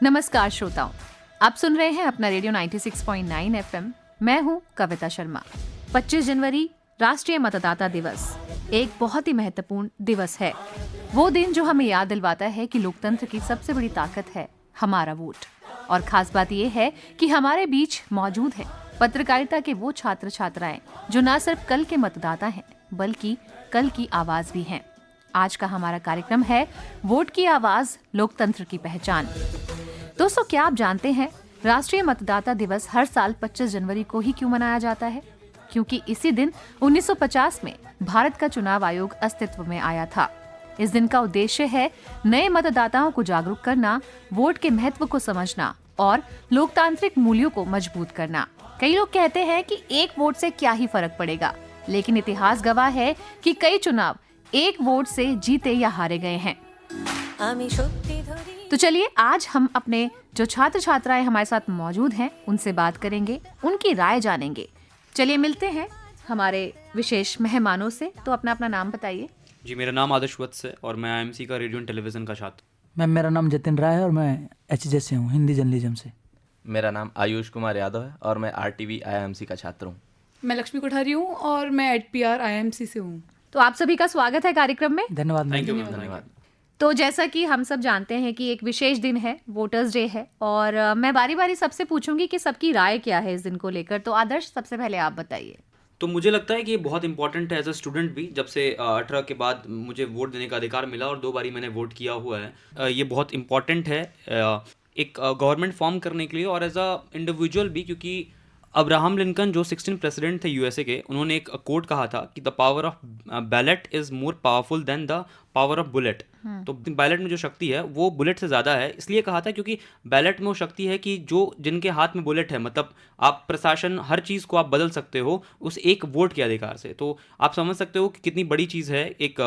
नमस्कार श्रोताओं, आप सुन रहे हैं अपना रेडियो 96.9 एफएम। मैं हूं कविता शर्मा। 25 जनवरी राष्ट्रीय मतदाता दिवस एक बहुत ही महत्वपूर्ण दिवस है। वो दिन जो हमें याद दिलवाता है कि लोकतंत्र की सबसे बड़ी ताकत है हमारा वोट। और खास बात यह है कि हमारे बीच मौजूद है पत्रकारिता के वो छात्र छात्राएं जो न सिर्फ कल के मतदाता हैं बल्कि कल की आवाज भी हैं। आज का हमारा कार्यक्रम है वोट की आवाज, लोकतंत्र की पहचान। दोस्तों, क्या आप जानते हैं राष्ट्रीय मतदाता दिवस हर साल 25 जनवरी को ही क्यों मनाया जाता है? क्योंकि इसी दिन 1950 में भारत का चुनाव आयोग अस्तित्व में आया था। इस दिन का उद्देश्य है नए मतदाताओं को जागरूक करना, वोट के महत्व को समझना और लोकतांत्रिक मूल्यों को मजबूत करना। कई लोग कहते हैं कि एक वोट से क्या ही फर्क पड़ेगा, लेकिन इतिहास गवाह है कि कई चुनाव एक वोट से जीते या हारे गए हैं। तो चलिए आज हम अपने जो छात्र छात्राएं हमारे साथ मौजूद हैं उनसे बात करेंगे, उनकी राय जानेंगे। चलिए मिलते हैं हमारे विशेष मेहमानों से। तो अपना अपना नाम बताइए। जी, मेरा नाम आदर्श वत्स है और मैं आईएमसी का रेडियो एंड टेलीविज़न का छात्र। मैम, मेरा नाम जतिन राय है और मैं एचजे से हूँ, हिंदी जर्नलिज्म से। मेरा नाम आयुष कुमार यादव है और मैं आरटीवी आईएमसी का छात्र हूँ। मैं लक्ष्मी कोठारी हूँ और मैं एडपीआर आईएमसी से हूँ। तो आप सभी का स्वागत है कार्यक्रम में। धन्यवाद मैम। Thank you ma'am. धन्यवाद। तो जैसा कि हम सब जानते हैं कि एक विशेष दिन है, वोटर्स डे है, और मैं बारी बारी सबसे पूछूंगी कि सबकी राय क्या है इस दिन को लेकर। तो आदर्श, सबसे पहले आप बताइए। तो मुझे लगता है कि ये बहुत इंपॉर्टेंट है एज अ स्टूडेंट भी। जब से 18 के बाद मुझे वोट देने का अधिकार मिला और 2 बारी मैंने वोट किया हुआ है। ये बहुत इंपॉर्टेंट है एक गवर्नमेंट फॉर्म करने के लिए और एज अ इंडिविजुअल भी, क्योंकि अब्राहम लिंकन जो 16 प्रेसिडेंट थे यूएसए के, उन्होंने एक कोट कहा था कि the power of ballot is more powerful than the power of bullet. तो बैलेट में जो शक्ति है वो बुलेट से ज़्यादा है। इसलिए कहा था क्योंकि बैलेट में वो शक्ति है कि जो जिनके हाथ में बुलेट है, मतलब आप प्रशासन, हर चीज़ को आप बदल सकते हो उस एक वोट के अधिकार से। तो आप समझ सकते हो कि कितनी बड़ी चीज़ है एक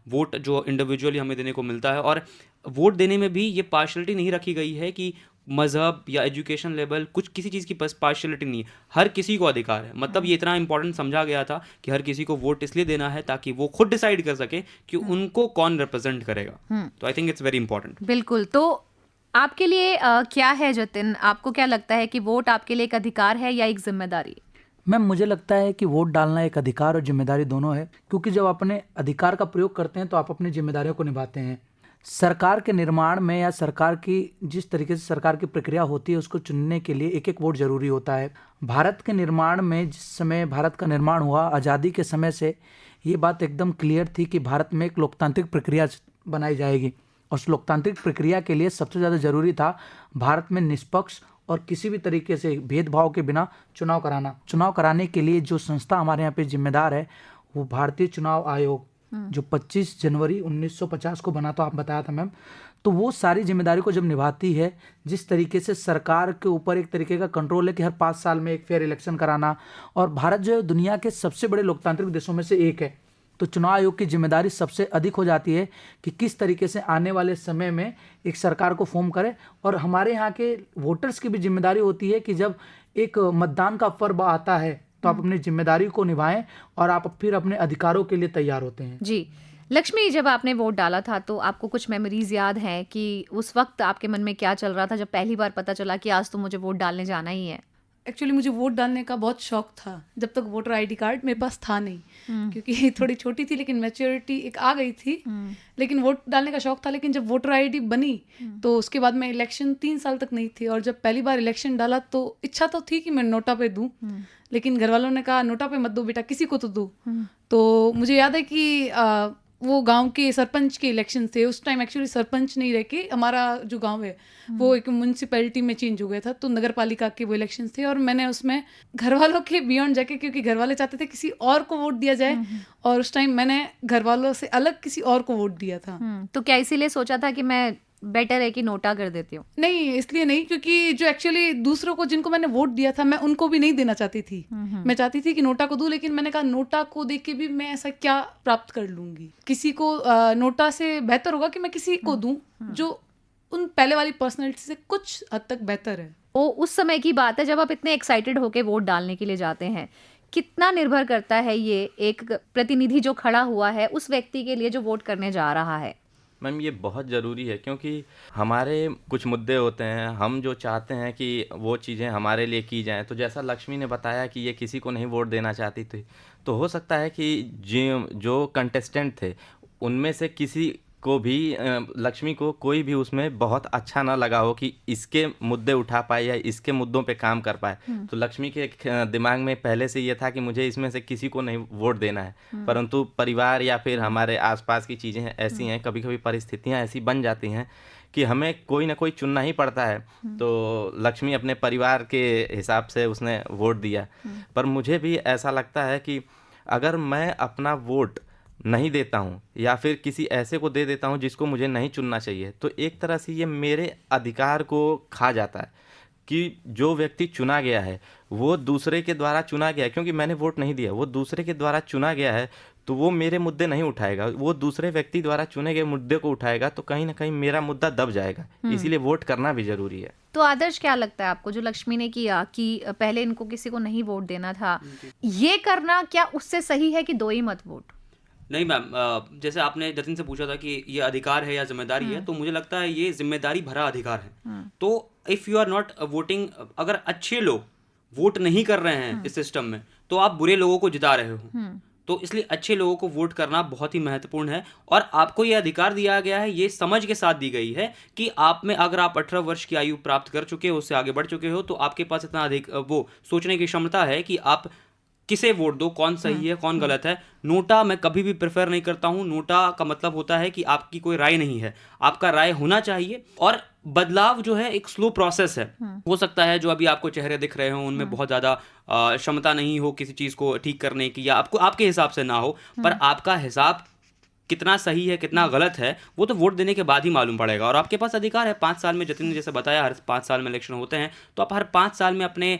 वोट जो इंडिविजुअली हमें देने को मिलता है। और वोट देने में भी ये पार्शलिटी नहीं रखी गई है कि मज़हब या एजुकेशन लेवल, कुछ किसी चीज़ की पार्शलिटी नहीं है। हर किसी को अधिकार है। मतलब ये इतना इंपॉर्टेंट समझा गया था कि हर किसी को वोट इसलिए देना है ताकि वो खुद डिसाइड कर सके कि उनको कौन रिप्रेजेंट करेगा। तो I think it's very important. बिल्कुल। तो आपके लिए क्या है जतिन, आपको क्या लगता है कि वोट आपके लिए एक अधिकार है या एक जिम्मेदारी? मैम, मुझे लगता है कि वोट डालना एक अधिकार और जिम्मेदारी दोनों है, क्योंकि जब अपने अधिकार का प्रयोग करते हैं तो आप अपनी जिम्मेदारियों को निभाते हैं। सरकार के निर्माण में या सरकार की जिस तरीके से सरकार की प्रक्रिया होती है उसको चुनने के लिए एक एक वोट जरूरी होता है। भारत के निर्माण में, जिस समय भारत का निर्माण हुआ, आज़ादी के समय से ये बात एकदम क्लियर थी कि भारत में एक लोकतांत्रिक प्रक्रिया बनाई जाएगी। और उस लोकतांत्रिक प्रक्रिया के लिए सबसे ज़्यादा जरूरी था भारत में निष्पक्ष और किसी भी तरीके से भेदभाव के बिना चुनाव कराना। चुनाव कराने के लिए जो संस्था हमारे यहाँ पे जिम्मेदार है वो भारतीय चुनाव आयोग, जो 25 जनवरी 1950 को बना, तो आप बताया था मैम। तो वो सारी जिम्मेदारी को जब निभाती है, जिस तरीके से सरकार के ऊपर एक तरीके का कंट्रोल है कि हर 5 साल में एक फेयर इलेक्शन कराना, और भारत जो है दुनिया के सबसे बड़े लोकतांत्रिक देशों में से एक है, तो चुनाव आयोग की जिम्मेदारी सबसे अधिक हो जाती है कि किस तरीके से आने वाले समय में एक सरकार को फॉर्म करे। और हमारे यहाँ के वोटर्स की भी जिम्मेदारी होती है कि जब एक मतदान का पर्व आता है तो आप अपनी जिम्मेदारी को निभाएं और आप फिर अपने अधिकारों के लिए तैयार होते हैं। जी लक्ष्मी, जब आपने वोट डाला था तो आपको कुछ मेमोरीज याद हैं कि उस वक्त आपके मन में क्या चल रहा था जब पहली बार पता चला कि आज तो मुझे वोट डालने जाना ही है? एक्चुअली मुझे वोट डालने का बहुत शौक था जब तक वोटर आईडी कार्ड मेरे पास था नहीं, क्योंकि थोड़ी छोटी थी, लेकिन मैच्योरिटी एक आ गई थी। लेकिन वोट डालने का शौक था। लेकिन जब वोटर आईडी बनी तो उसके बाद मैं इलेक्शन 3 साल तक नहीं थी, और जब पहली बार इलेक्शन डाला तो इच्छा तो थी कि मैं नोटा पे दूं, लेकिन घर वालों ने कहा नोटा पे मत दो बेटा, किसी को तो दो। तो मुझे याद है कि वो गांव के सरपंच के इलेक्शन थे। उस टाइम एक्चुअली सरपंच नहीं रह के हमारा जो गांव है वो एक म्यूनसिपैलिटी में चेंज हो गया था, तो नगर पालिका के वो इलेक्शन थे। और मैंने उसमें घर वालों के बियॉन्ड जाके, क्योंकि घर वाले चाहते थे किसी और को वोट दिया जाए, और उस टाइम मैंने घर वालों से अलग किसी और को वोट दिया था। तो क्या इसीलिए सोचा था कि मैं बेटर है कि नोटा कर देती हूँ? नहीं, इसलिए नहीं, क्योंकि जो एक्चुअली दूसरों को जिनको मैंने वोट दिया था मैं उनको भी नहीं देना चाहती थी। मैं चाहती थी कि नोटा को दूं, लेकिन मैंने कहा नोटा को देके भी मैं ऐसा क्या प्राप्त कर लूंगी। किसी को नोटा से बेहतर होगा कि मैं किसी को दूं जो उन पहले वाली पर्सनैलिटी से कुछ हद तक बेहतर है। वो उस समय की बात है जब आप इतने एक्साइटेड होके वोट डालने के लिए जाते हैं। कितना निर्भर करता है ये एक प्रतिनिधि जो खड़ा हुआ है उस व्यक्ति के लिए जो वोट करने जा रहा है? मैम ये बहुत ज़रूरी है, क्योंकि हमारे कुछ मुद्दे होते हैं, हम जो चाहते हैं कि वो चीज़ें हमारे लिए की जाएं। तो जैसा लक्ष्मी ने बताया कि ये किसी को नहीं वोट देना चाहती थी, तो हो सकता है कि जो कंटेस्टेंट थे उनमें से किसी को भी लक्ष्मी को कोई भी उसमें बहुत अच्छा ना लगा हो कि इसके मुद्दे उठा पाए या इसके मुद्दों पे काम कर पाए। तो लक्ष्मी के दिमाग में पहले से ये था कि मुझे इसमें से किसी को नहीं वोट देना है, परंतु परिवार या फिर हमारे आसपास की चीज़ें ऐसी हैं, कभी कभी परिस्थितियां ऐसी बन जाती हैं कि हमें कोई ना कोई चुनना ही पड़ता है। तो लक्ष्मी अपने परिवार के हिसाब से उसने वोट दिया। पर मुझे भी ऐसा लगता है कि अगर मैं अपना वोट नहीं देता हूँ या फिर किसी ऐसे को दे देता हूँ जिसको मुझे नहीं चुनना चाहिए, तो एक तरह से ये मेरे अधिकार को खा जाता है कि जो व्यक्ति चुना गया है वो दूसरे के द्वारा चुना गया है, क्योंकि मैंने वोट नहीं दिया, वो दूसरे के द्वारा चुना गया है, तो वो मेरे मुद्दे नहीं उठाएगा, वो दूसरे व्यक्ति द्वारा चुने गए मुद्दे को उठाएगा, तो कहीं ना कहीं मेरा मुद्दा दब जाएगा। इसीलिए वोट करना भी जरूरी है। तो आदर्श, क्या लगता है आपको जो लक्ष्मी ने किया कि पहले इनको किसी को नहीं वोट देना था, ये करना क्या उससे सही है कि दो ही मत वोट? नहीं मैम, जैसे आपने जतिन से पूछा था कि ये अधिकार है या जिम्मेदारी है, तो मुझे लगता है ये जिम्मेदारी भरा अधिकार है। तो if you are not voting, अगर अच्छे लोग वोट नहीं कर रहे हैं इस सिस्टम में, तो आप बुरे लोगों को जिता रहे हो। तो इसलिए अच्छे लोगों को वोट करना बहुत ही महत्वपूर्ण है, और आपको ये अधिकार दिया गया है, ये समझ के साथ दी गई है कि आप में अगर आप 18 वर्ष की आयु प्राप्त कर चुके हो, उससे आगे बढ़ चुके हो, तो आपके पास इतना अधिक वो सोचने की क्षमता है कि आप किसे वोट दो, कौन सही है कौन गलत है। नोटा मैं कभी भी प्रेफर नहीं करता हूँ। नोटा का मतलब होता है कि आपकी कोई राय नहीं है, आपका राय होना चाहिए। और बदलाव जो है एक स्लो प्रोसेस है। हो सकता है जो अभी आपको चेहरे दिख रहे हो उनमें बहुत ज़्यादा क्षमता नहीं हो किसी चीज़ को ठीक करने की, या आपको आपके हिसाब से ना हो, पर आपका हिसाब कितना सही है कितना गलत है वो तो वोट देने के बाद ही मालूम पड़ेगा। और आपके पास अधिकार है 5 साल में, जतिन ने जैसे बताया हर 5 साल में इलेक्शन होते हैं, तो आप हर 5 साल में अपने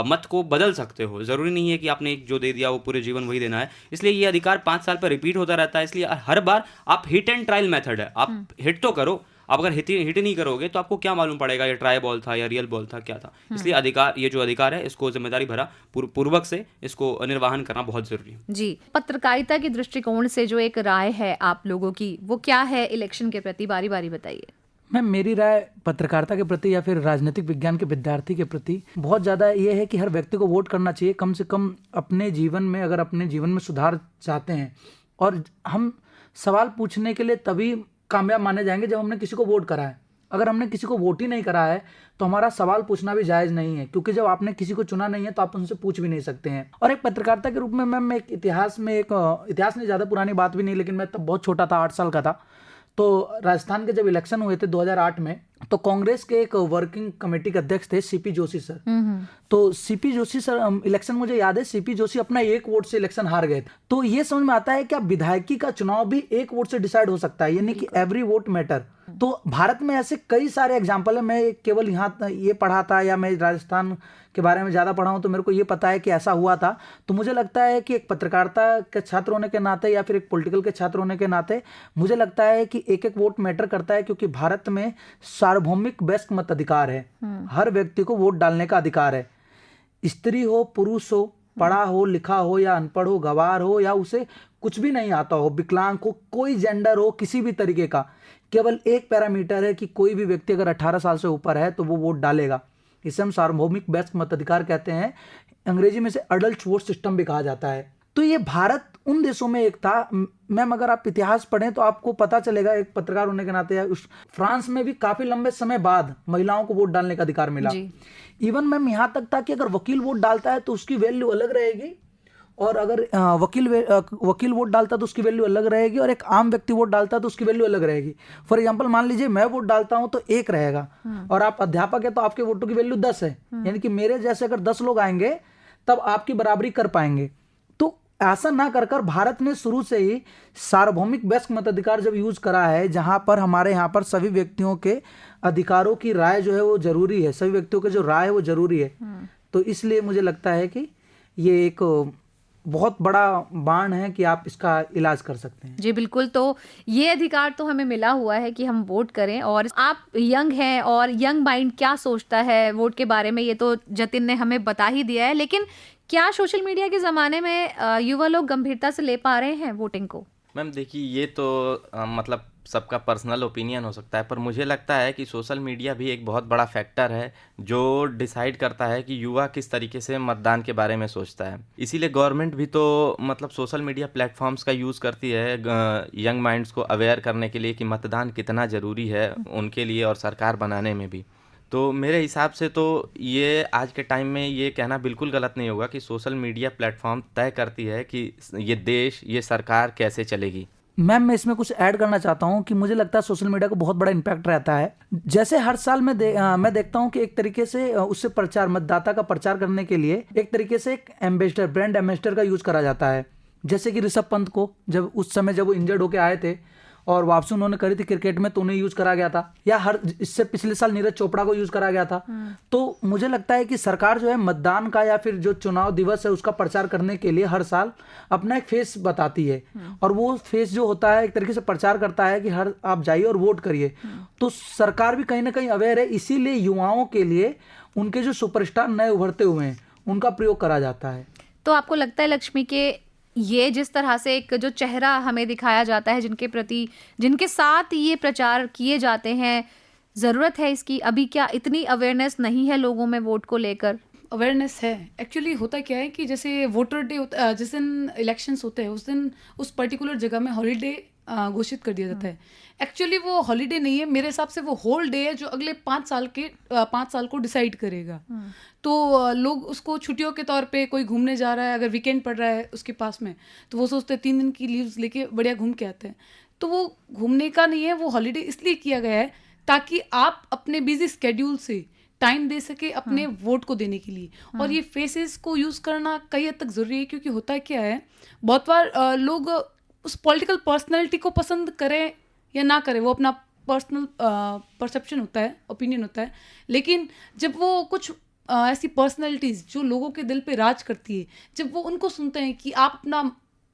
मत को बदल सकते हो। ज़रूरी नहीं है कि आपने जो दे दिया वो पूरे जीवन वही देना है। इसलिए ये अधिकार 5 साल पर रिपीट होता रहता है। इसलिए हर बार आप हिट एंड ट्रायल मेथड है, आप हिट तो करो। आप अगर हिट नहीं करोगे तो आपको क्या मालूम पड़ेगा ये ट्राई बॉल था या रियल बॉल था, क्या था। इसलिए अधिकार, ये जो अधिकार है इसको जिम्मेदारी भरा पूर्वक से इसको निर्वाहन करना बहुत जरूरी है। जी, पत्रकारिता के दृष्टिकोण से जो एक राय है आप लोगों की, वो क्या है इलेक्शन के प्रति? बारी बारी बताइए। मैम, मेरी राय पत्रकारिता के प्रति या फिर राजनीतिक विज्ञान के विद्यार्थी के प्रति बहुत ज़्यादा ये है कि हर व्यक्ति को वोट करना चाहिए। कम से कम अपने जीवन में, अगर अपने जीवन में सुधार चाहते हैं, और हम सवाल पूछने के लिए तभी कामयाब माने जाएंगे जब हमने किसी को वोट करा है। अगर हमने किसी को वोट ही नहीं करा है तो हमारा सवाल पूछना भी जायज़ नहीं है, क्योंकि जब आपने किसी को चुना नहीं है तो आप उनसे पूछ भी नहीं सकते हैं। और एक पत्रकारिता के रूप में मैम, मैं एक इतिहास नहीं, ज़्यादा पुरानी बात भी नहीं, लेकिन मैं तब बहुत छोटा था, 8 साल का था। तो राजस्थान के जब इलेक्शन हुए थे 2008 में, तो कांग्रेस के एक वर्किंग कमेटी के अध्यक्ष थे सीपी जोशी सर। तो सीपी जोशी सर, इलेक्शन मुझे याद है, सीपी जोशी अपना 1 वोट से इलेक्शन हार गए थे। तो ये समझ में आता है कि विधायकी का चुनाव भी 1 वोट से डिसाइड हो सकता है, यानी कि एवरी वोट मैटर। तो भारत में ऐसे कई सारे एग्जाम्पल है। मैं केवल यहाँ ये पढ़ा था, या मैं राजस्थान के बारे में ज़्यादा पढ़ा हूँ, तो मेरे को ये पता है कि ऐसा हुआ था। तो मुझे लगता है कि एक पत्रकारिता के छात्र होने के नाते या फिर एक पॉलिटिकल के छात्र होने के नाते मुझे लगता है कि एक वोट मैटर करता है, क्योंकि भारत में सार्वभौमिक वयस्क मताधिकार है। हर व्यक्ति को वोट डालने का अधिकार है, स्त्री हो पुरुष हो, पढ़ा हो लिखा हो या अनपढ़ हो, गवार हो या उसे कुछ भी नहीं आता हो, विकलांग हो, कोई जेंडर हो, किसी भी तरीके का। केवल एक पैरामीटर है कि कोई भी व्यक्ति अगर 18 साल से ऊपर है तो वो वोट डालेगा। इसे हम सार्वभौमिक वयस्क मताधिकार कहते हैं। अंग्रेजी में से अडल्ट वोट सिस्टम भी कहा जाता है। तो ये भारत उन देशों में एक था। मैम, अगर आप इतिहास पढ़ें तो आपको पता चलेगा, एक पत्रकार होने के नाते, फ्रांस में भी काफी लंबे समय बाद महिलाओं को वोट डालने का अधिकार मिला। इवन मैम यहाँ तक था कि अगर वकील वोट डालता है तो उसकी वैल्यू अलग रहेगी, और अगर वकील वोट डालता है तो उसकी वैल्यू अलग रहेगी, और एक आम व्यक्ति वोट डालता है तो उसकी वैल्यू अलग रहेगी। फॉर एग्जांपल, मान लीजिए मैं वोट डालता हूं तो 1 रहेगा, और आप अध्यापक है तो आपके वोटों की वैल्यू 10 है। यानी कि मेरे जैसे अगर 10 लोग आएंगे तब आपकी बराबरी कर पाएंगे। तो ऐसा ना कर भारत ने शुरू से ही सार्वभौमिक वयस्क मताधिकार जब यूज करा है, जहां पर हमारे यहाँ पर सभी व्यक्तियों के अधिकारों की राय जो है वो जरूरी है, सभी व्यक्तियों की जो राय है वो जरूरी है। तो इसलिए मुझे लगता है कि ये एक बहुत बड़ा बाण है कि आप इसका इलाज कर सकते हैं। जी बिल्कुल। तो ये अधिकार तो हमें मिला हुआ है कि हम वोट करें, और आप यंग हैं और यंग माइंड क्या सोचता है वोट के बारे में, ये तो जतिन ने हमें बता ही दिया है। लेकिन क्या सोशल मीडिया के ज़माने में युवा लोग गंभीरता से ले पा रहे हैं वोटिंग को? मैम देखिए, ये तो मतलब सबका पर्सनल ओपिनियन हो सकता है, पर मुझे लगता है कि सोशल मीडिया भी एक बहुत बड़ा फैक्टर है जो डिसाइड करता है कि युवा किस तरीके से मतदान के बारे में सोचता है। इसीलिए गवर्नमेंट भी तो मतलब सोशल मीडिया प्लेटफॉर्म्स का यूज़ करती है यंग माइंड्स को अवेयर करने के लिए कि मतदान कितना ज़रूरी है उनके लिए, और सरकार बनाने में भी। तो मेरे हिसाब से तो ये आज के टाइम में ये कहना बिल्कुल गलत नहीं होगा कि सोशल मीडिया प्लेटफॉर्म तय करती है कि ये देश, ये सरकार कैसे चलेगी। मैम मैं इसमें कुछ ऐड करना चाहता हूँ कि मुझे लगता है सोशल मीडिया को बहुत बड़ा इम्पैक्ट रहता है। जैसे हर साल मैं देखता हूँ कि एक तरीके से उससे प्रचार, मतदाता का प्रचार करने के लिए एक तरीके से एक एम्बेसडर, ब्रांड एम्बेसडर का यूज़ करा जाता है। जैसे कि ऋषभ पंत को जब उस समय जब वो इंजर्ड होके आए थे और वापसी उन्होंने करी थी क्रिकेट में, तो उन्हें यूज़ करा गया था, या इससे पिछले साल नीरज चोपड़ा को यूज़ करा गया था। तो मुझे लगता है कि सरकार जो है मतदान का या फिर जो चुनाव दिवस है उसका प्रचार करने के लिए हर साल अपना एक फेस बताती है, और वो फेस जो होता है एक तरीके से प्रचार करता है कि हर आप जाइए और वोट करिए। तो सरकार भी कहीं ना कहीं अवेयर है, इसीलिए युवाओं के लिए उनके जो सुपरस्टार नए उभरते हुए हैं उनका प्रयोग करा जाता है। तो आपको लगता है लक्ष्मी के ये जिस तरह से एक जो चेहरा हमें दिखाया जाता है, जिनके प्रति, जिनके साथ ये प्रचार किए जाते हैं, ज़रूरत है इसकी? अभी क्या इतनी अवेयरनेस नहीं है लोगों में वोट को लेकर? अवेयरनेस है। एक्चुअली होता क्या है कि जैसे वोटर डे होता, जिस दिन इलेक्शंस होते हैं उस दिन उस पर्टिकुलर जगह में हॉलीडे घोषित कर दिया जाता है। एक्चुअली वो हॉलीडे नहीं है, मेरे हिसाब से वो होल डे है जो अगले 5 साल को डिसाइड करेगा। तो लोग उसको छुट्टियों के तौर पे, कोई घूमने जा रहा है, अगर वीकेंड पड़ रहा है उसके पास में, तो वो सोचते हैं 3 दिन की लीव्स लेके बढ़िया घूम के आते हैं। तो वो घूमने का नहीं है, वो हॉलीडे इसलिए किया गया है ताकि आप अपने बिजी स्केड्यूल से टाइम दे सके अपने वोट को देने के लिए। और ये फेसेस को यूज़ करना कई हद तक ज़रूरी है, क्योंकि होता क्या है, बहुत बार लोग उस पॉलिटिकल पर्सनैलिटी को पसंद करें या ना करें, वो अपना पर्सनल परसेप्शन होता है, ओपिनियन होता है। लेकिन जब वो कुछ ऐसी पर्सनैलिटीज़ जो लोगों के दिल पे राज करती है, जब वो उनको सुनते हैं कि आप अपना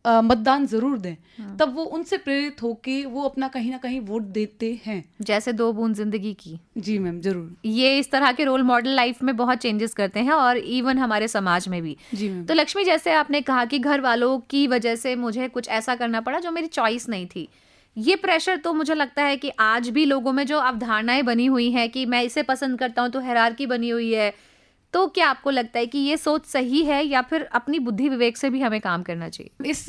मतदान ज़रूर दें, तब वो उनसे प्रेरित होके वो अपना कहीं ना कहीं वोट देते हैं। जैसे 2 बूंद जिंदगी की। जी मैम, ज़रूर। ये इस तरह के रोल मॉडल लाइफ में बहुत चेंजेस करते हैं, और इवन हमारे समाज में भी। जी मैम। तो लक्ष्मी, जैसे आपने कहा कि घर वालों की वजह से मुझे कुछ ऐसा करना पड़ा जो मेरी चॉइस नहीं थी, ये प्रेशर तो मुझे लगता है कि आज भी लोगों में जो अवधारणाएं बनी हुई हैं कि मैं इसे पसंद करता हूं तो हायरार्की बनी हुई है, तो क्या आपको लगता है कि ये सोच सही है, या फिर अपनी बुद्धि विवेक से भी हमें काम करना चाहिए? इस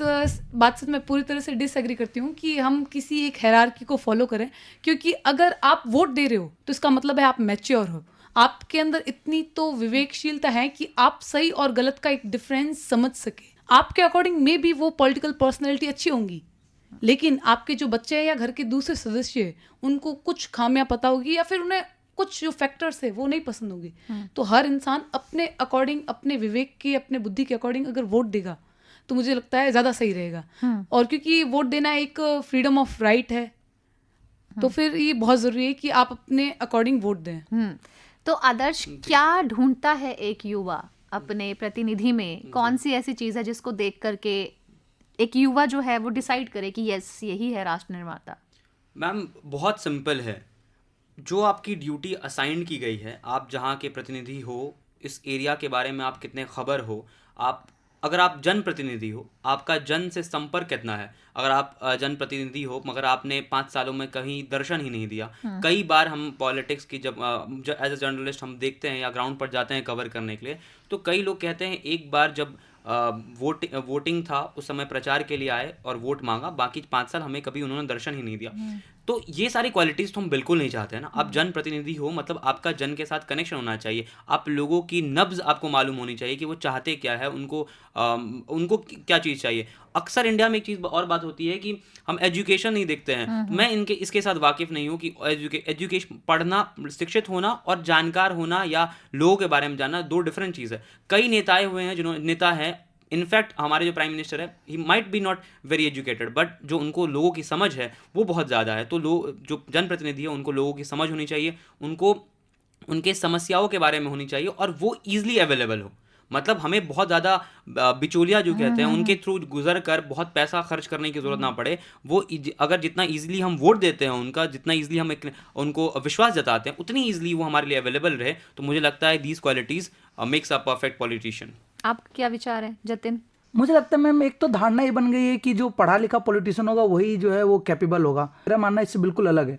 बात से मैं पूरी तरह से डिसएग्री करती हूँ कि हम किसी एक हायरार्की को फॉलो करें, क्योंकि अगर आप वोट दे रहे हो तो इसका मतलब है आप मैच्योर हो, आपके अंदर इतनी तो विवेकशीलता है कि आप सही और गलत का एक डिफरेंस समझ सके। आपके अकॉर्डिंग में भी वो पॉलिटिकल पर्सनैलिटी अच्छी होंगी, लेकिन आपके जो बच्चे हैं या घर के दूसरे सदस्य हैं, उनको कुछ खामियां पता होगी, या फिर उन्हें कुछ जो फैक्टर्स है वो नहीं पसंद होंगे। तो हर इंसान अपने अकॉर्डिंग, अपने विवेक के, अपने बुद्धि के अकॉर्डिंग अगर वोट देगा तो मुझे लगता है ज़्यादा सही रहेगा। और क्योंकि वोट देना एक फ्रीडम ऑफ राइट है, तो फिर ये बहुत ज़रूरी है कि आप अपने अकॉर्डिंग वोट दें। तो आदर्श, क्या ढूंढता है एक युवा अपने प्रतिनिधि में? कौन सी ऐसी चीज़ है जिसको देख करके एक युवा जो है वो डिसाइड करे कि यस, यही है राष्ट्र निर्माता? मैम बहुत सिंपल है, जो आपकी ड्यूटी असाइन की गई है, आप जहाँ के प्रतिनिधि हो, इस एरिया के बारे में आप कितने खबर हो, अगर आप जनप्रतिनिधि हो, आपका जन से संपर्क कितना है। अगर आप जनप्रतिनिधि हो मगर आपने 5 सालों में कहीं दर्शन ही नहीं दिया। कई बार हम पॉलिटिक्स की जब एज ए जर्नलिस्ट हम देखते हैं या ग्राउंड पर जाते हैं कवर करने के लिए, तो कई लोग कहते हैं एक बार जब वोटिंग था उस समय प्रचार के लिए आए और वोट मांगा, बाकी 5 साल हमें कभी उन्होंने दर्शन ही नहीं दिया। तो ये सारी क्वालिटीज़ तो हम बिल्कुल नहीं चाहते हैं ना। आप जनप्रतिनिधि हो मतलब आपका जन के साथ कनेक्शन होना चाहिए, आप लोगों की नब्ज़ आपको मालूम होनी चाहिए कि वो चाहते क्या है, उनको क्या चीज़ चाहिए। अक्सर इंडिया में एक चीज़ और बात होती है कि हम एजुकेशन नहीं देखते हैं। मैं इसके साथ वाकिफ़ नहीं हूँ कि एजुकेशन, पढ़ना, शिक्षित होना और जानकार होना या लोगों के बारे में जानना 2 डिफरेंट चीज़ है। कई नेताएं हुए हैं, जिन्होंने नेता हैं, इनफैक्ट हमारे जो प्राइम मिनिस्टर है, he might be not very educated, but जो उनको लोगों की समझ है वो बहुत ज़्यादा है। तो जो जनप्रतिनिधि है उनको लोगों की समझ होनी चाहिए, उनको उनके समस्याओं के बारे में होनी चाहिए और वो ईजिली अवेलेबल हो। मतलब हमें बहुत ज़्यादा बिचौलिया जो कहते हैं उनके थ्रू गुजर कर बहुत पैसा खर्च करने की ज़रूरत ना पड़े। वो अगर जितना ईजिली हम वोट देते हैं उनका, जितना ईजिली हम उनको विश्वास जताते हैं, उतनी ईजिली वो हमारे लिए अवेलेबल रहे। तो मुझे लगता है these qualities makes a perfect politician. आप क्या विचार है जतिन? मुझे लगता है मैम एक तो धारणा ये बन गई है कि जो पढ़ा लिखा पॉलिटिशियन होगा वही जो है वो कैपेबल होगा। मेरा मानना इससे बिल्कुल अलग है।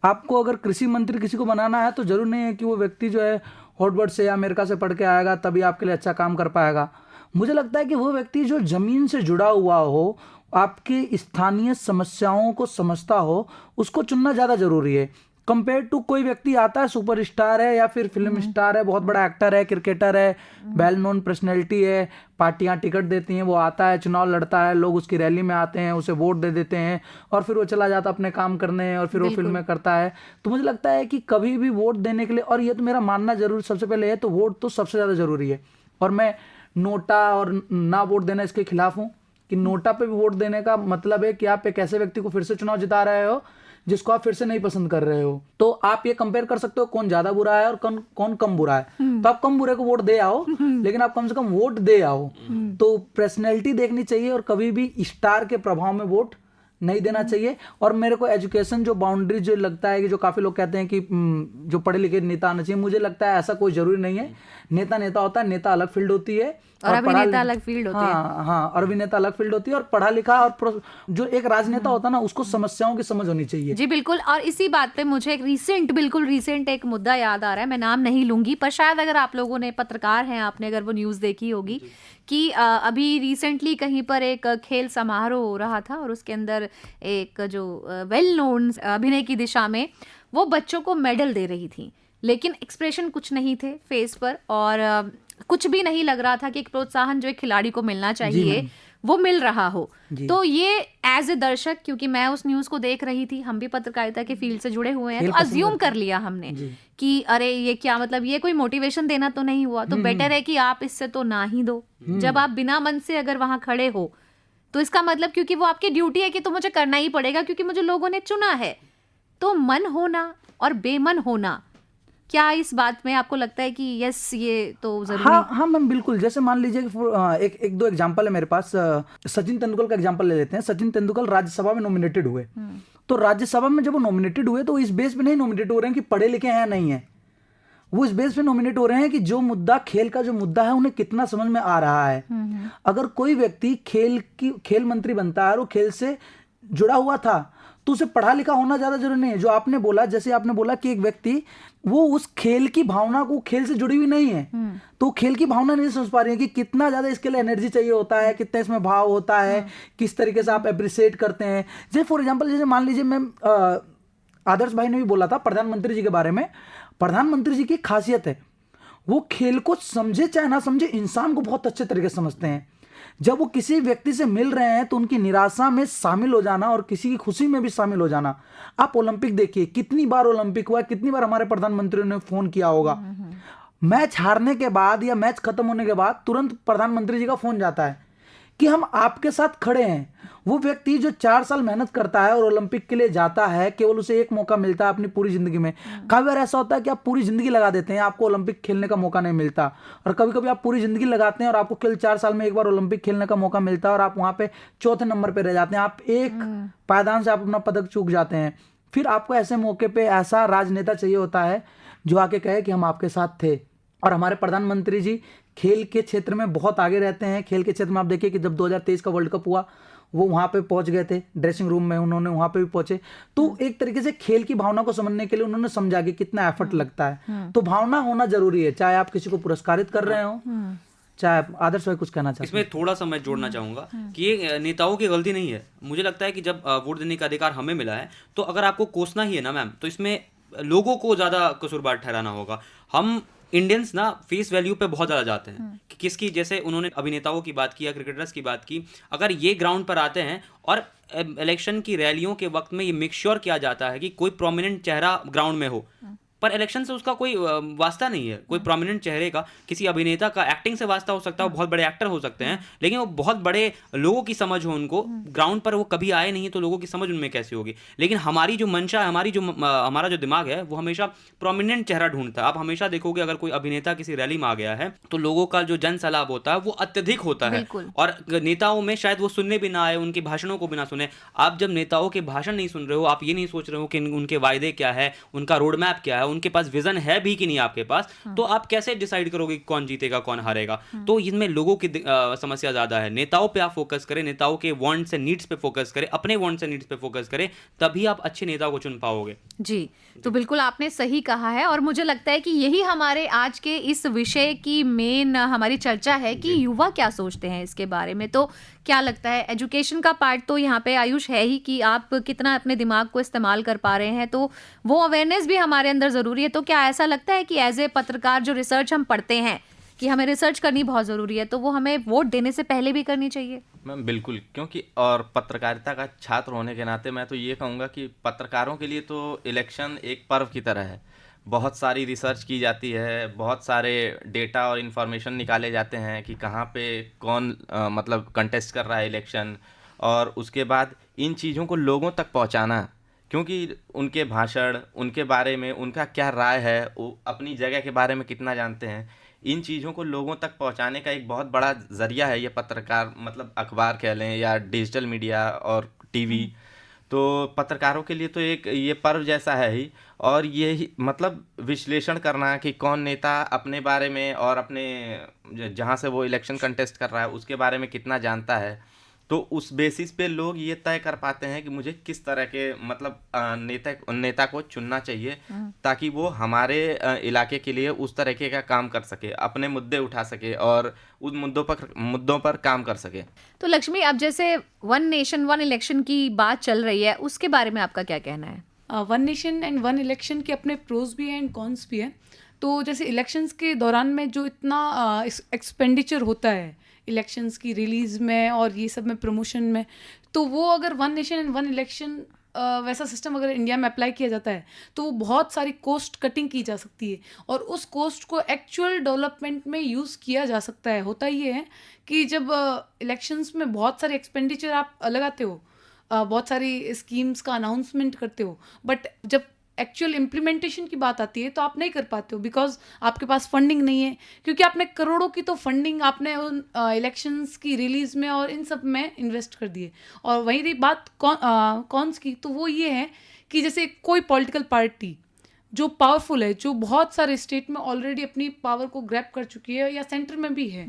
आपको अगर कृषि मंत्री किसी को बनाना है तो जरूर नहीं है कि वो व्यक्ति जो है हार्वर्ड से या अमेरिका से पढ़ के आएगा तभी आपके लिए अच्छा काम कर पाएगा। मुझे लगता है कि वो व्यक्ति जो जमीन से जुड़ा हुआ हो, आपके स्थानीय समस्याओं को समझता हो, उसको चुनना ज़्यादा जरूरी है कंपेयर टू कोई व्यक्ति आता है सुपरस्टार है या फिर फिल्म स्टार है, बहुत बड़ा एक्टर है, क्रिकेटर है, वेल नोन पर्सनैलिटी है, पार्टियां टिकट देती हैं, वो आता है, चुनाव लड़ता है, लोग उसकी रैली में आते हैं, उसे वोट दे देते हैं और फिर वो चला जाता अपने काम करने और फिर वो फिल्में करता है। तो मुझे लगता है कि कभी भी वोट देने के लिए, और ये तो मेरा मानना जरूर सबसे पहले है, तो वोट तो सबसे ज़्यादा ज़रूरी है। और मैं नोटा और ना वोट देना इसके खिलाफ हूँ कि नोटा पे भी वोट देने का मतलब है कि आप एक ऐसे व्यक्ति को फिर से चुनाव जिता रहे हो जिसको आप फिर से नहीं पसंद कर रहे हो। तो आप ये कंपेयर कर सकते हो कौन ज्यादा बुरा है और कौन कम बुरा है। तो आप कम बुरे को वोट दे आओ, लेकिन आप कम से कम वोट दे आओ। तो पर्सनैलिटी देखनी चाहिए और कभी भी स्टार के प्रभाव में वोट नहीं देना चाहिए। और मेरे को एजुकेशन जो बाउंड्री जो लगता है कि जो काफी लोग कहते हैं कि जो पढ़े लिखे नेता आना चाहिए, मुझे लगता है ऐसा कोई जरूरी नहीं है। नेता नेता होता है, नेता अलग फील्ड होती है और अभिनेता अलग फील्ड होती है। हाँ, और अभिनेता अलग फील्ड होती है। और पढ़ा लिखा और जो एक राजनेता होता है ना, उसको समस्याओं की समझ होनी चाहिए। जी बिल्कुल। और इसी बात पे मुझे एक बिल्कुल रिसेंट एक मुद्दा याद आ रहा है, मैं नाम नहीं लूंगी, पर शायद अगर आप लोगों ने, पत्रकार हैं आपने, अगर वो न्यूज़ देखी होगी कि अभी रिसेंटली कहीं पर एक खेल समारोह हो रहा था और उसके अंदर एक जो वेल नोन अभिनय की दिशा में वो बच्चों को मेडल दे रही थी, लेकिन एक्सप्रेशन कुछ नहीं थे फेस पर और कुछ भी नहीं लग रहा था कि एक प्रोत्साहन जो एक खिलाड़ी को मिलना चाहिए वो मिल रहा हो। तो ये एज ए दर्शक, क्योंकि मैं उस न्यूज़ को देख रही थी, हम भी पत्रकारिता के फील्ड से जुड़े हुए हैं, तो अज्यूम कर लिया हमने कि अरे ये क्या मतलब, ये कोई मोटिवेशन देना तो नहीं हुआ, तो बेटर है कि आप इससे तो ना ही दो। जब आप बिना मन से अगर वहां खड़े हो तो इसका मतलब, क्योंकि वो आपकी ड्यूटी है कि तो मुझे करना ही पड़ेगा क्योंकि मुझे लोगों ने चुना है। तो मन होना और बेमन होना, क्या इस बात में आपको लगता है कि यस ये तो जरूरी? हाँ मैम बिल्कुल। जैसे मान लीजिए कि एक दो एग्जांपल है मेरे पास। सचिन तेंदुलकर का एग्जांपल ले लेते हैं। सचिन तेंदुलकर राज्यसभा में नॉमिनेटेड हुए, तो राज्यसभा में जब वो नॉमिनेटेड हुए तो इस बेस पे नहीं नॉमिनेट हो रहे हैं कि पढ़े लिखे हैं नहीं है, वो इस बेस पे नॉमिनेट हो रहे हैं कि जो मुद्दा, खेल का जो मुद्दा है, उन्हें कितना समझ में आ रहा है। अगर कोई व्यक्ति खेल मंत्री बनता है और वो खेल से जुड़ा हुआ था तो उसे पढ़ा लिखा होना ज्यादा जरूरी नहीं है। जो आपने बोला, जैसे आपने बोला कि एक व्यक्ति वो उस खेल की भावना को, खेल से जुड़ी हुई नहीं है, तो खेल की भावना नहीं समझ पा रही है कि कितना ज्यादा इसके लिए एनर्जी चाहिए होता है, कितना इसमें भाव होता है, किस तरीके से आप अप्रिशिएट करते हैं। जैसे फॉर एग्जाम्पल, जैसे मान लीजिए मैम, आदर्श भाई ने भी बोला था प्रधानमंत्री जी के बारे में। प्रधानमंत्री जी की खासियत है, वो खेल को समझे चाहे ना समझे, इंसान को बहुत अच्छे तरीके से समझते हैं। जब वो किसी व्यक्ति से मिल रहे हैं तो उनकी निराशा में शामिल हो जाना और किसी की खुशी में भी शामिल हो जाना। आप ओलंपिक देखिए, कितनी बार ओलंपिक हुआ, कितनी बार हमारे प्रधानमंत्री ने फोन किया होगा। मैच हारने के बाद या मैच खत्म होने के बाद तुरंत प्रधानमंत्री जी का फोन जाता है कि हम आपके साथ खड़े हैं। वो व्यक्ति जो 4 साल मेहनत करता है और ओलंपिक के लिए जाता है, केवल उसे एक मौका मिलता है अपनी पूरी जिंदगी में। काफी बार ऐसा होता है कि आप पूरी जिंदगी लगा देते हैं, आपको ओलंपिक खेलने का मौका नहीं मिलता, और कभी कभी आप पूरी जिंदगी लगाते हैं और आपको केवल 4 साल में एक बार ओलंपिक खेलने का मौका मिलता है और आप वहां पे 4थे नंबर पे रह जाते हैं। आप एक पायदान से आप अपना पदक चूक जाते हैं। फिर आपको ऐसे मौके पे ऐसा राजनेता चाहिए होता है जो आके कहे कि हम आपके साथ थे। और हमारे प्रधानमंत्री जी खेल के क्षेत्र में बहुत आगे रहते हैं। खेल के क्षेत्र में आप देखिए कि जब 2023 का वर्ल्ड कप हुआ, वो वहां पे पहुंच गए थे, ड्रेसिंग रूम में उन्होंने वहां पे भी पहुंचे। तो एक तरीके से खेल की भावना को समझने के लिए उन्होंने समझा कि कितना एफर्ट लगता है। तो भावना होना जरूरी है, चाहे आप किसी को पुरस्कारित कर रहे हो, चाहे आदर्श भाई कुछ कहना चाहते हैं। इसमें थोड़ा सा मैं जोड़ना चाहूंगा कि ये नेताओं की गलती नहीं है। मुझे लगता है कि जब वोट देने का अधिकार हमें मिला है, तो अगर आपको कोसना ही है ना मैम, तो इसमें लोगों को ज्यादा कसूरवार ठहराना होगा। हम इंडियंस ना फेस वैल्यू पे बहुत ज़्यादा जाते हैं कि किसकी, जैसे उन्होंने अभिनेताओं की बात की या क्रिकेटर्स की बात की, अगर ये ग्राउंड पर आते हैं और इलेक्शन की रैलियों के वक्त में ये मेक श्योर किया जाता है कि कोई प्रोमिनेंट चेहरा ग्राउंड में हो, पर इलेक्शन से उसका कोई वास्ता नहीं है। कोई प्रोमिनेंट चेहरे का, किसी अभिनेता का एक्टिंग से वास्ता हो सकता है, वो बहुत बड़े एक्टर हो सकते हैं, लेकिन वो बहुत बड़े लोगों की समझ हो उनको, ग्राउंड पर वो कभी आए नहीं, तो लोगों की समझ उनमें कैसे होगी। लेकिन हमारी जो मंशा है, हमारा जो दिमाग है, वो हमेशा प्रोमिनेंट चेहरा ढूंढता है। आप हमेशा देखोगे अगर कोई अभिनेता किसी रैली में आ गया है तो लोगों का जो जन सलाब होता है वो अत्यधिक होता है, और नेताओं में शायद वो सुनने भी ना आए, उनके भाषणों को भी ना सुने। आप जब नेताओं के भाषण नहीं सुन रहे हो, आप ये नहीं सोच रहे हो कि उनके वायदे क्या है, उनका रोड मैप क्या है, उनके पास विजन है भी कि नहीं आपके पास, तो आप कैसे डिसाइड करोगे कि कौन जीतेगा कौन हारेगा? तो इनमें लोगों की समस्या ज़्यादा है। नेताओं पे आप फोकस करें, नेताओं के वांट्स एंड नीड्स पे फोकस करें, अपने वांट्स एंड नीड्स पे फोकस करें, तभी आप अच्छे नेता को चुन पाओगे। जी, तो बिल्कुल आपने सही कहा है और मुझे लगता है कि यही हमारे आज के इस विषय की मेन हमारी चर्चा है कि युवा क्या सोचते हैं इसके बारे में। तो क्या लगता है, एजुकेशन का पार्ट तो यहाँ पे आयुष है ही कि आप कितना अपने दिमाग को इस्तेमाल कर पा रहे हैं, तो वो अवेयरनेस भी हमारे अंदर ज़रूरी है। तो क्या ऐसा लगता है कि एज ए पत्रकार जो रिसर्च हम पढ़ते हैं कि हमें रिसर्च करनी बहुत ज़रूरी है, तो वो हमें वोट देने से पहले भी करनी चाहिए? मैम बिल्कुल, क्योंकि और पत्रकारिता का छात्र होने के नाते मैं तो ये कहूँगा कि पत्रकारों के लिए तो इलेक्शन एक पर्व की तरह है। बहुत सारी रिसर्च की जाती है, बहुत सारे डेटा और इन्फॉर्मेशन निकाले जाते हैं कि कहाँ पे कौन मतलब कंटेस्ट कर रहा है इलेक्शन, और उसके बाद इन चीज़ों को लोगों तक पहुँचाना, क्योंकि उनके भाषण, उनके बारे में उनका क्या राय है, वो अपनी जगह के बारे में कितना जानते हैं, इन चीज़ों को लोगों तक पहुंचाने का एक बहुत बड़ा ज़रिया है ये पत्रकार, मतलब अखबार कह लें या डिजिटल मीडिया और टीवी। तो पत्रकारों के लिए तो एक ये पर्व जैसा है ही, और ये ही मतलब विश्लेषण करना कि कौन नेता अपने बारे में और अपने जहाँ से वो इलेक्शन कंटेस्ट कर रहा है उसके बारे में कितना जानता है, तो उस बेसिस पे लोग ये तय कर पाते हैं कि मुझे किस तरह के मतलब नेता को चुनना चाहिए, ताकि वो हमारे इलाके के लिए उस तरीके का काम कर सके, अपने मुद्दे उठा सके और उन मुद्दों पर काम कर सके। तो लक्ष्मी, अब जैसे वन नेशन वन इलेक्शन की बात चल रही है, उसके बारे में आपका क्या कहना है? One nation and one election के अपने प्रोज भी हैं एंड कॉन्स भी हैं। तो जैसे इलेक्शंस के दौरान में जो इतना एक्सपेंडिचर होता है इलेक्शंस की रिलीज़ में और ये सब में, प्रमोशन में, तो वो अगर one nation and one election वैसा सिस्टम अगर इंडिया में अप्लाई किया जाता है तो वो बहुत सारी कॉस्ट कटिंग की जा सकती है और उस कॉस्ट को एक्चुअल डेवलपमेंट में यूज़ किया जा सकता है। होता ये है कि जब इलेक्शंस में बहुत सारे एक्सपेंडिचर आप लगाते हो, बहुत सारी स्कीम्स का अनाउंसमेंट करते हो, बट जब एक्चुअल इम्प्लीमेंटेशन की बात आती है तो आप नहीं कर पाते हो, बिकॉज आपके पास फंडिंग नहीं है, क्योंकि आपने करोड़ों की तो फंडिंग आपने उन इलेक्शंस की रिलीज में और इन सब में इन्वेस्ट कर दिए। और वहीं रही बात कॉन्स की, तो वो ये है कि जैसे कोई पॉलिटिकल पार्टी जो पावरफुल है, जो बहुत सारे स्टेट में ऑलरेडी अपनी पावर को ग्रैब कर चुकी है या सेंटर में भी है,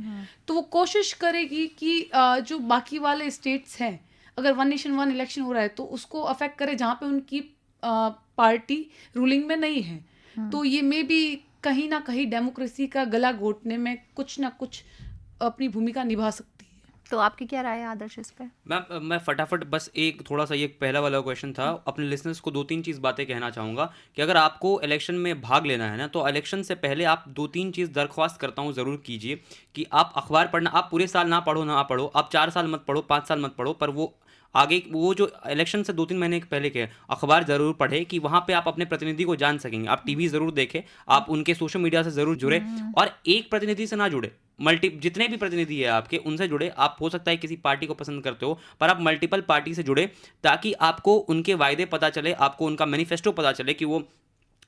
तो वो कोशिश करेगी कि जो बाकी वाले स्टेट्स हैं, अगर वन नेशन वन इलेक्शन हो रहा है तो उसको अफेक्ट करे जहाँ पे उनकी पार्टी रूलिंग में नहीं है। तो ये मे भी कहीं ना कहीं डेमोक्रेसी का गला घोटने में कुछ ना कुछ अपनी भूमिका निभा सकती है। तो आपकी क्या राय है आदर्श इस पे? मैं फटाफट बस एक थोड़ा सा ये पहला वाला क्वेश्चन था, अपने लिसनर्स को 2-3 चीज़ बातें कहना चाहूँगा कि अगर आपको इलेक्शन में भाग लेना है ना, तो इलेक्शन से पहले आप 2-3 चीज़ दरख्वास्त करता हूँ ज़रूर कीजिए कि आप अखबार पढ़ना, आप पूरे साल ना पढ़ो, आप 4 साल मत पढ़ो, 5 साल मत पढ़ो, पर वो आगे वो जो इलेक्शन से 2-3 महीने पहले के अखबार ज़रूर पढ़े कि वहाँ पे आप अपने प्रतिनिधि को जान सकेंगे। आप टीवी ज़रूर देखें, आप उनके सोशल मीडिया से ज़रूर जुड़े, और एक प्रतिनिधि से ना जुड़े, जितने भी प्रतिनिधि है आपके उनसे जुड़े। आप हो सकता है किसी पार्टी को पसंद करते हो, पर आप मल्टीपल पार्टी से जुड़े, ताकि आपको उनके वायदे पता चले, आपको उनका मैनिफेस्टो पता चले कि वो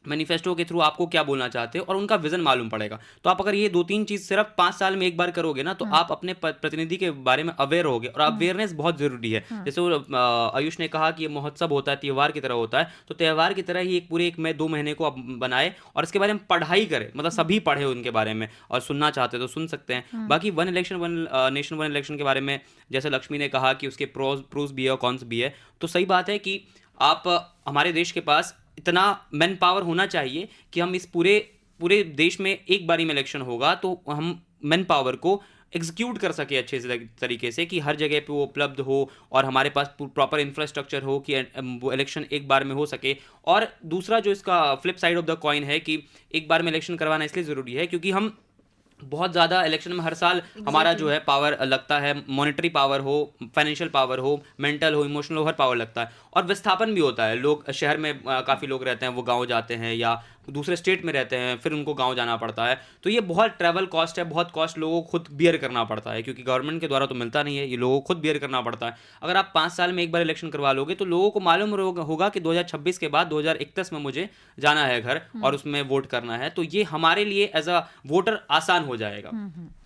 मैनिफेस्टो के थ्रू आपको क्या बोलना चाहते हो, और उनका विजन मालूम पड़ेगा। तो आप अगर ये 2-3 चीज़ सिर्फ 5 साल में एक बार करोगे ना, तो आप अपने प्रतिनिधि के बारे में अवेयर होगे, और अवेयरनेस बहुत ज़रूरी है। जैसे वो आयुष ने कहा कि ये महोत्सव होता है, त्यौहार की तरह होता है, तो त्यौहार की तरह ही एक पूरे 1-2 महीने को आप बनाए और इसके बारे में पढ़ाई करें, मतलब सभी पढ़े उनके बारे में, और सुनना चाहते तो सुन सकते हैं। बाकी one election one nation one election के बारे में जैसे लक्ष्मी ने कहा कि उसके प्रोज भी है और कॉन्स भी है, तो सही बात है कि आप हमारे देश के पास इतना मैन पावर होना चाहिए कि हम इस पूरे देश में एक बारी में इलेक्शन होगा तो हम मैन पावर को एग्जीक्यूट कर सके अच्छे से तरीके से, कि हर जगह पे वो उपलब्ध हो और हमारे पास प्रॉपर इंफ्रास्ट्रक्चर हो कि वो इलेक्शन एक बार में हो सके। और दूसरा जो इसका flip side of the coin है कि एक बार में इलेक्शन करवाना इसलिए ज़रूरी है क्योंकि हम बहुत ज़्यादा इलेक्शन में हर साल हमारा जो है पावर लगता है, मॉनेटरी पावर हो, फाइनेंशियल पावर हो, मेंटल हो, इमोशनल हो, हर पावर लगता है, और विस्थापन भी होता है। लोग शहर में काफ़ी लोग रहते हैं, वो गांव जाते हैं या दूसरे स्टेट में रहते हैं, फिर उनको गांव जाना पड़ता है, तो ये बहुत ट्रैवल कॉस्ट है, बहुत कॉस्ट लोगों को खुद बियर करना पड़ता है, क्योंकि गवर्नमेंट के द्वारा तो मिलता नहीं है, ये लोगों को खुद बियर करना पड़ता है। अगर आप 5 साल में एक बार इलेक्शन करवा लोगे तो लोगों को मालूम होगा कि 2026 के बाद 2031 में मुझे जाना है घर और उसमें वोट करना है, तो ये हमारे लिए एज अ वोटर आसान हो जाएगा।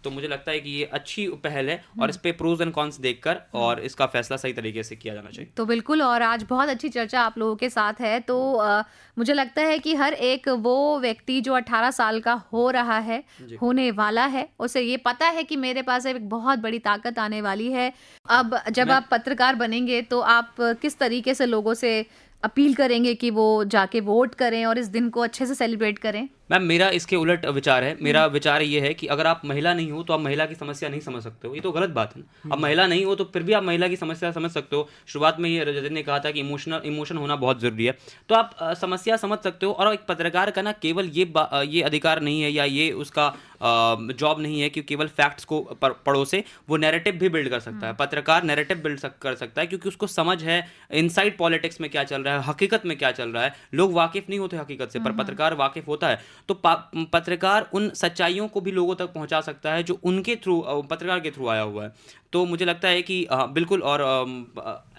तो मुझे लगता है कि ये अच्छी पहल है और इस पे प्रोज एंड कॉन्स देखकर और इसका फैसला सही तरीके से किया जाना चाहिए। तो बिल्कुल, और आज बहुत अच्छी चर्चा आप लोगों के साथ है, तो मुझे लगता है कि हर एक वो व्यक्ति जो 18 साल का हो रहा है, होने वाला है, उसे ये पता है कि मेरे पास एक बहुत बड़ी ताकत आने वाली है। अब जब आप पत्रकार बनेंगे तो आप किस तरीके से लोगों से अपील करेंगे कि वो जाके वोट करें और इस दिन को अच्छे से सेलिब्रेट करें? मैम, मेरा इसके उलट विचार है। मेरा विचार ये है कि अगर आप महिला नहीं हो तो आप महिला की समस्या नहीं समझ सकते हो। ये तो गलत बात है ना। अब महिला नहीं हो तो फिर भी आप महिला की समस्या समझ सकते हो। शुरुआत में ये रजत ने कहा था कि इमोशन होना बहुत ज़रूरी है, तो आप समस्या समझ सकते हो। और एक पत्रकार का ना केवल ये अधिकार नहीं है या ये उसका जॉब नहीं है कि केवल फैक्ट्स को पढ़ो से वो नैरेटिव भी बिल्ड कर सकता है। पत्रकार नैरेटिव बिल्ड कर सकता है क्योंकि उसको समझ है इनसाइड पॉलिटिक्स में क्या चल रहा है, हकीकत में क्या चल रहा है। लोग वाकिफ नहीं होते हकीकत से, पर पत्रकार वाकिफ होता है। तो पत्रकार उन सच्चाइयों को भी लोगों तक पहुंचा सकता है जो उनके थ्रू, पत्रकार के थ्रू आया हुआ है। तो मुझे लगता है कि बिल्कुल, और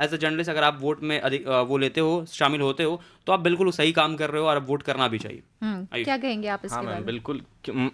एज अ जर्नलिस्ट अगर आप वोट में वो लेते हो, शामिल होते हो, तो आप बिल्कुल सही काम कर रहे हो और अब वोट करना भी चाहिए। क्या कहेंगे आप इसके हाँ बारे मैम, में? बिल्कुल।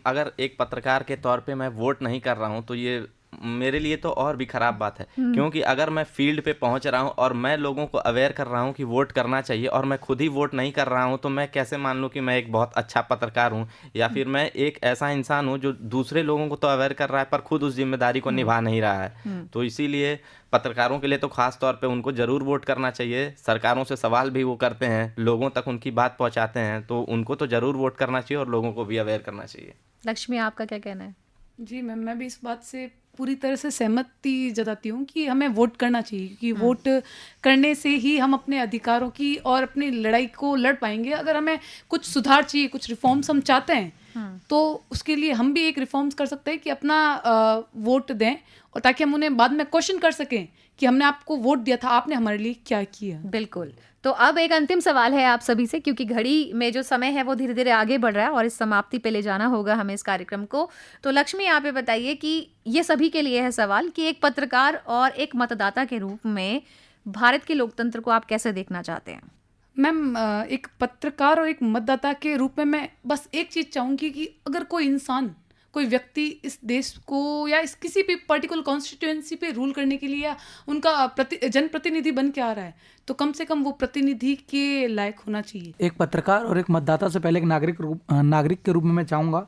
अगर एक पत्रकार के तौर पे मैं वोट नहीं कर रहा हूँ तो ये मेरे लिए तो और भी ख़राब बात है, क्योंकि अगर मैं फील्ड पे पहुंच रहा हूं और मैं लोगों को अवेयर कर रहा हूं कि वोट करना चाहिए और मैं खुद ही वोट नहीं कर रहा हूं, तो मैं कैसे मान लूं कि मैं एक बहुत अच्छा पत्रकार हूं, या फिर मैं एक ऐसा इंसान हूं जो दूसरे लोगों को तो अवेयर कर रहा है पर खुद उस जिम्मेदारी को निभा नहीं रहा है। तो इसीलिए पत्रकारों के लिए तो खास तौर पे उनको ज़रूर वोट करना चाहिए। सरकारों से सवाल भी वो करते हैं, लोगों तक उनकी बात पहुँचाते हैं, तो उनको तो ज़रूर वोट करना चाहिए और लोगों को भी अवेयर करना चाहिए। लक्ष्मी, आपका क्या कहना है? जी मैम, मैं भी इस बात से पूरी तरह से सहमति जताती हूँ कि हमें वोट करना चाहिए, क्योंकि वोट करने से ही हम अपने अधिकारों की और अपनी लड़ाई को लड़ पाएंगे। अगर हमें कुछ सुधार चाहिए, कुछ रिफॉर्म्स हम चाहते हैं, तो उसके लिए हम भी एक रिफॉर्म्स कर सकते हैं कि अपना वोट दें, और ताकि हम उन्हें बाद में क्वेश्चन कर सकें कि हमने आपको वोट दिया था, आपने हमारे लिए क्या किया। बिल्कुल। तो अब एक अंतिम सवाल है आप सभी से, क्योंकि घड़ी में जो समय है वो धीरे धीरे आगे बढ़ रहा है और इस समाप्ति पे ले जाना होगा हमें इस कार्यक्रम को। तो लक्ष्मी, आप ये बताइए कि ये सभी के लिए है सवाल कि एक पत्रकार और एक मतदाता के रूप में भारत के लोकतंत्र को आप कैसे देखना चाहते हैं? मैम, एक पत्रकार और एक मतदाता के रूप में मैं बस एक चीज़ चाहूँगी कि अगर कोई इंसान, कोई व्यक्ति इस देश को या इस किसी भी पर्टिकुलर कॉन्स्टिट्यूएंसी पे रूल करने के लिए या उनका जनप्रतिनिधि बन के आ रहा है, तो कम से कम वो प्रतिनिधि के लायक होना चाहिए। एक पत्रकार और एक मतदाता से पहले एक नागरिक के रूप में मैं चाहूँगा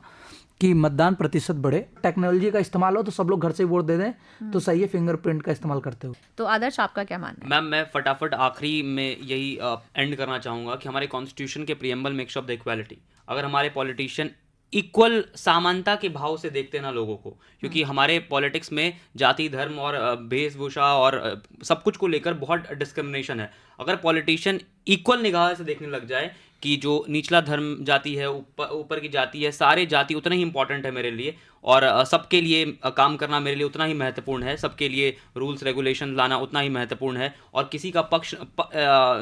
कि मतदान प्रतिशत बढ़े, टेक्नोलॉजी का इस्तेमाल हो तो सब लोग घर से वोट दे दें तो सही है, फिंगरप्रिंट का इस्तेमाल करते हुए। तो आदर्श, आपका क्या मानना है? मैम, मैं फटाफट आखिरी में यही एंड करना चाहूँगा कि हमारे कॉन्स्टिट्यूशन के प्रियम्बल में एक शब्द इक्वालिटी, अगर हमारे पॉलिटिशियन इक्वल समानता के भाव से देखते ना लोगों को, क्योंकि हमारे पॉलिटिक्स में जाति, धर्म और वेशभूषा और सब कुछ को लेकर बहुत डिस्क्रिमिनेशन है। अगर पॉलिटिशियन इक्वल निगाह से देखने लग जाए कि जो निचला धर्म जाति है, ऊपर की जाति है, सारे जाति उतना ही इंपॉर्टेंट है मेरे लिए, और सबके लिए काम करना मेरे लिए उतना ही महत्वपूर्ण है, सबके लिए रूल्स रेगुलेशन लाना उतना ही महत्वपूर्ण है, और किसी का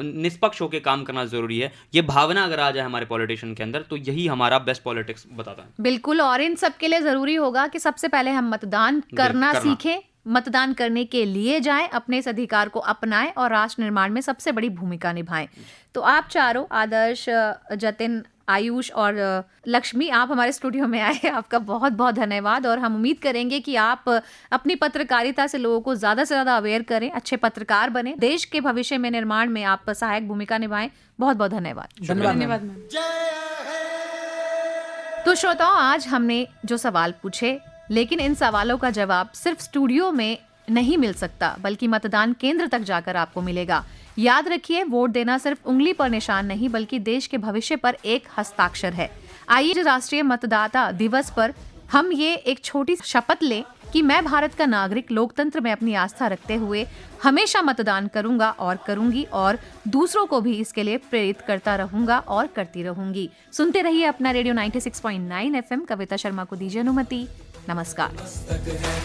निष्पक्ष होकर काम करना ज़रूरी है। ये भावना अगर आ जाए हमारे पॉलिटिशियन के अंदर, तो यही हमारा बेस्ट पॉलिटिक्स बताता है। बिल्कुल, और इन सब के लिए ज़रूरी होगा कि सबसे पहले हम मतदान करना सीखें, मतदान करने के लिए जाएं, अपने इस अधिकार को अपनाएं और राष्ट्र निर्माण में सबसे बड़ी भूमिका निभाएं। तो आप चारों, आदर्श, जतिन, आयुष और लक्ष्मी, आप हमारे स्टूडियो में आए, आपका बहुत बहुत धन्यवाद। और हम उम्मीद करेंगे कि आप अपनी पत्रकारिता से लोगों को ज़्यादा से ज़्यादा अवेयर करें, अच्छे पत्रकार बने, देश के भविष्य में निर्माण में आप सहायक भूमिका निभाएं। बहुत बहुत धन्यवाद। धन्यवाद मैम। तो श्रोताओं, आज हमने जो सवाल पूछे, लेकिन इन सवालों का जवाब सिर्फ स्टूडियो में नहीं मिल सकता, बल्कि मतदान केंद्र तक जाकर आपको मिलेगा। याद रखिए, वोट देना सिर्फ उंगली पर निशान नहीं, बल्कि देश के भविष्य पर एक हस्ताक्षर है। आइए राष्ट्रीय मतदाता दिवस पर हम ये एक छोटी शपथ लें कि मैं भारत का नागरिक लोकतंत्र में अपनी आस्था रखते हुए हमेशा मतदान करूंगा और करूंगी, और दूसरों को भी इसके लिए प्रेरित करता रहूंगा और करती रहूंगी। सुनते रहिए अपना रेडियो 96.9 FM। कविता शर्मा को दीजिए अनुमति। नमस्कार।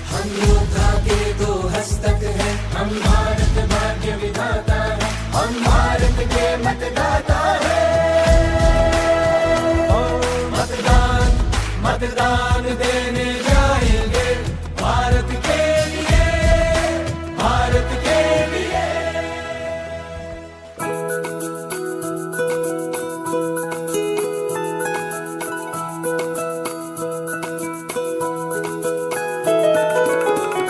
हम योद्धा के दो हस्तक हैं, हम भारत भाग्य विधाता है, हम भारत के मतदाता है। मतदान मतदान देने जाएंगे, भारत के लिए, भारत के लिए।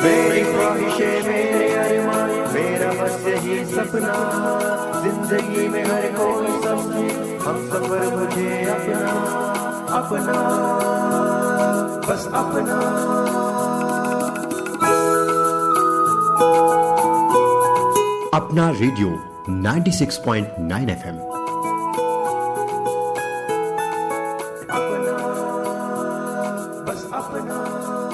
मेरी ख्वाहिशें, मेरे अरमान, मेरा बस यही सपना, जिंदगी में हर कोई समझे हम सफर मुझे अपना। अपना, बस अपना। अपना रेडियो 96.9 FM। अपना, बस अपना।